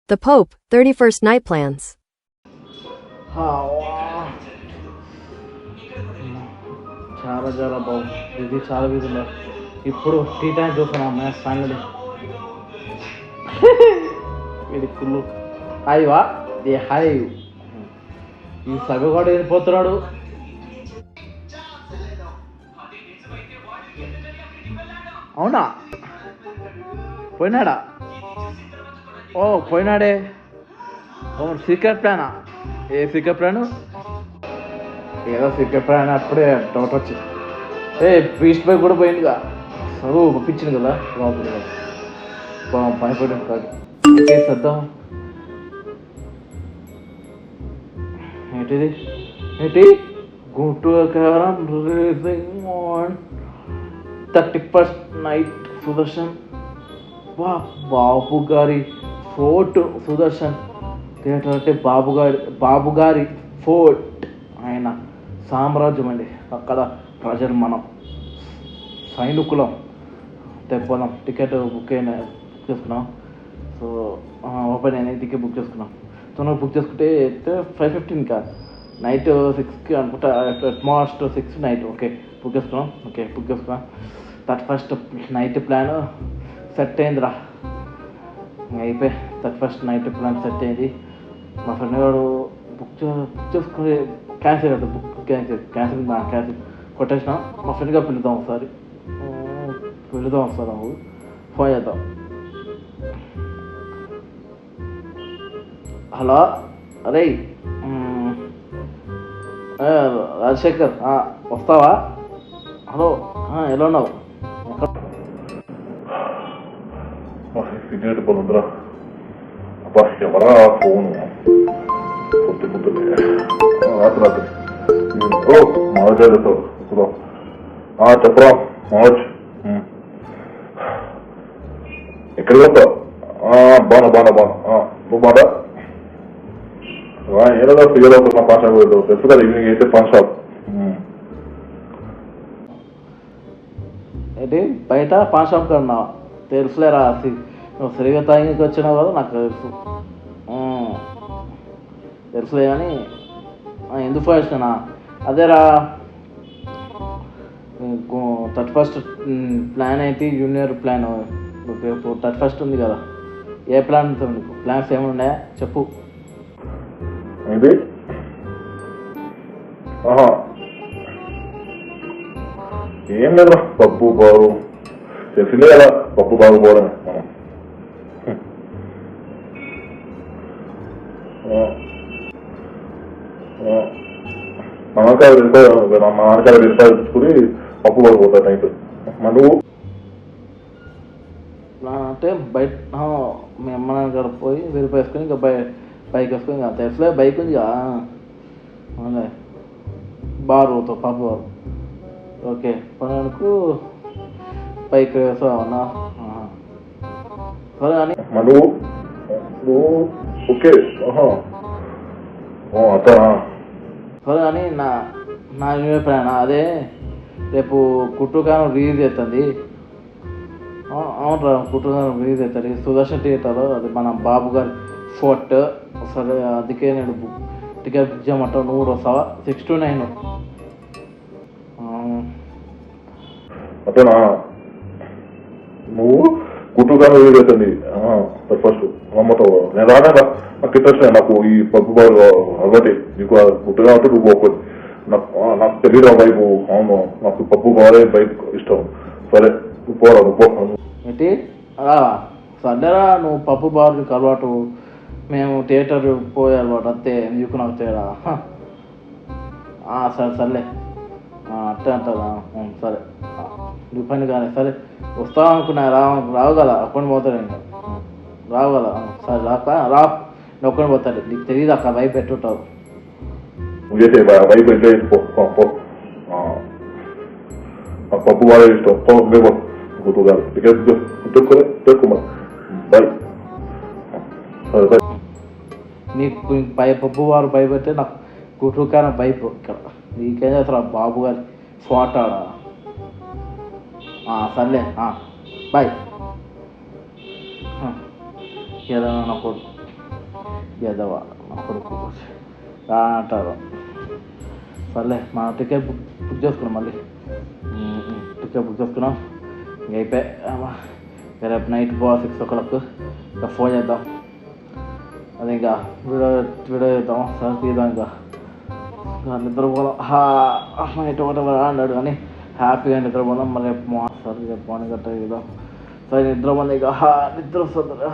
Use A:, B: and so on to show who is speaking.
A: The Pope, 31st Night Plans.
B: చాలా చాలా బాగుంది. ఇది చాలా బిజీలో ఇప్పుడు టీ టైం చూస్తున్నాం మ్యాచ్ ఫైనల్. ఇది కుళ్ళు హాయివా ది హాయ్. ఈ సగగాడు వెళ్ళిపోతున్నాడు. అవునా పోయినాడా? ఓ పోయినాడే. ఓ సీక్రెట్ ప్లానా? ఏ సీక్రెట్ ప్లాను? ఏదో సీక్రెట్ ప్లాన్ అప్పుడే డౌట్ వచ్చింది. బీస్ట్ బై కూడా పోయిందిగా, చదువు పంపించింది కదా భయపడింది కాదు. చేద్దాం ఏంటిది ఏంటి గుంటూరు 31st నైట్ సుదర్శన్. బాబు గారి ఫోర్ట్ సుదర్శన్ థియేటర్ అంటే బాబు గారి ఫోర్ట్, ఆయన సామ్రాజ్యం అండి. అక్కడ ప్రజలు మనం సైనికులం తెప్పదాం. టికెట్ బుక్ చేసుకున్నాం. సో ఓపెన్ అయిన టికెట్ బుక్ చేసుకున్నాం. తొందరగా బుక్ చేసుకుంటే 5:15 కాదు, నైట్ 6కి అనుకుంటా, అట్మాస్ట్ 6 నైట్. ఓకే బుక్ చేసుకున్నాం. ఓకే బుక్ చేసుకున్నాం. 31st నైట్ ప్లాన్ సెట్ అయిందిరా. అయిపోయి 31st నైట్ ప్లాన్ సెట్ అయింది. మా ఫ్రెండ్ గారు బుక్ చేసుకుని క్యాన్సిల్ అవుతుంది. బుక్ క్యాన్సిల్ కొట్టేసిన. మా ఫ్రెండ్ గారు పిలుద్దాం ఒకసారి ఫోన్ చేద్దాం. హలో అరే రాజశేఖర్ వస్తావా? హలో ఎలా ఉన్నావు?
C: సిగరెట్ పొందరా అబ్బా, ఎవరా ఫోను పొద్దునే రాత్రి. ఓ మనోజ్ చదువుతావు చెప్పరా మనోజ్, ఎక్కడికి వస్తావు? బాగా నువ్వు బాగా ఏదో ఫిగర్ అవుతున్నా పాన్ షాప్ తెలుసు కదా, ఈవినింగ్ అయితే పాన్ షాప్.
B: ఏంటి బయట పాన్ షాప్ కన్నా తెలుసులేరా. నువ్వు సరిగా తాగికి వచ్చినావు కదా, నాకు తెలుసులే. కానీ ఎందుకు ఫోన్ చేసినా అదేరా, 31st ప్లాన్ అయితే జూనియర్ ప్లాన్. రేపు 31st ఉంది కదా, ఏ ప్లాన్ ఉంటుంది నీకు? ప్లాన్స్ ఏమి ఉన్నాయా చెప్పు.
C: ఏంటి ఏం లేదురా, పప్పు బాగు తెలిసిందే కదా, పప్పు బాగు పోవడమే మనం మా నాన్నకాయ తీసుకుని పప్పు బాగు పోతాడు నైట్. నువ్వు
B: అంటే బయట మీ అమ్మ నాన్న కాడ పోయి వెరిఫై వేసుకొని ఇంకా బైక్ వేసుకొని ఇంకా తెలుసులే, బైక్ ఉంది అవునులే. బారు పోతావు పప్పు బారు. Okay పనుకు bike వేసావన్నా? సరే అని
C: నువ్వు ఓకే అతనా?
B: సరే అని నా న్యూ ప్లాన్ అదే. రేపు కుట్టుకానం రిలీజ్ అవుతుంది. అవునరా, కుట్టుకానం రిలీజ్ అవుతుంది సుదర్శన్ థియేటర్లో. అది మన బాబు గారి ఫోర్ట్. సరే అందుకే నేను టికెట్ బుక్ చేయమంటావు, నువ్వు కూడా వస్తావా? 6 to 9.
C: అతనా? నువ్వు కుటుంబాన్ని వీడవుతుంది ఫస్ట్ అమ్మతో. నేను రానా, నాకు ఇంట్రెస్ట్ నాకు ఈ పప్పు బాగా అవ్వటి. నీకు గుట్టుగా ఉంటే నువ్వు పోకూడదు. నాకు తెలియదు ఆ బైక్. అవును, నాకు పప్పు బాగా బైక్ ఇష్టం. సరే నువ్వు పోరా, నువ్వు పో.
B: ఏంటి సర్లేరా, నువ్వు పప్పు బాగా అలవాటు, మేము థియేటర్ పోయే అలవాటు అంతే. నీకు నాకు తేడా. సర్లే అట్టే అంటారా? సరే నీ పని కానీ. సరే వస్తావు అనుకున్నా, రావు కదా, ఒక్కడిని పోతాడు ఇంకా. రావు కదా, సరే రా నేను ఒక్కడిని పోతాడు. నీకు తెలియదు అక్కడ వైపు పెట్టుంటావు.
C: వైపు ఎట్లా పప్పు బాగా ఇష్టం. గుర్తుగా టికెట్ తెచ్చుకోలే బాయ్. సరే
B: నీకు పప్పు వారు భయపెడితే నాకు కుటుంబకారం భయపు. ఇక్కడ నీకేం చేస్తారా బాబు గారి ఫోట ఆడా? సర్లే బాయ్. ఏదైనా నాకు ఎదవా నా కొడుకు అంటారు. సర్లే మా టికెట్ బుక్ చేసుకున్నాం, మళ్ళీ టికెట్ బుక్ చేసుకున్నాం. ఇంక అయిపోయి రేపు నైట్ 6 o'clock ఇంకా ఫోన్ చేద్దాం. అది ఇంకా వీడియో చేద్దాం, సార్ తీద్దాం. ఇంకా నిద్రపోదాం. నైట్ ఒకటి అన్నాడు కానీ హ్యాపీగా నిద్రపోదాం. మళ్ళీ రేపు సార్ రేపు మార్నింగ్ గట్ట చేద్దాం. సరే నిద్రపోంది, ఇక నిద్ర వస్తుంది.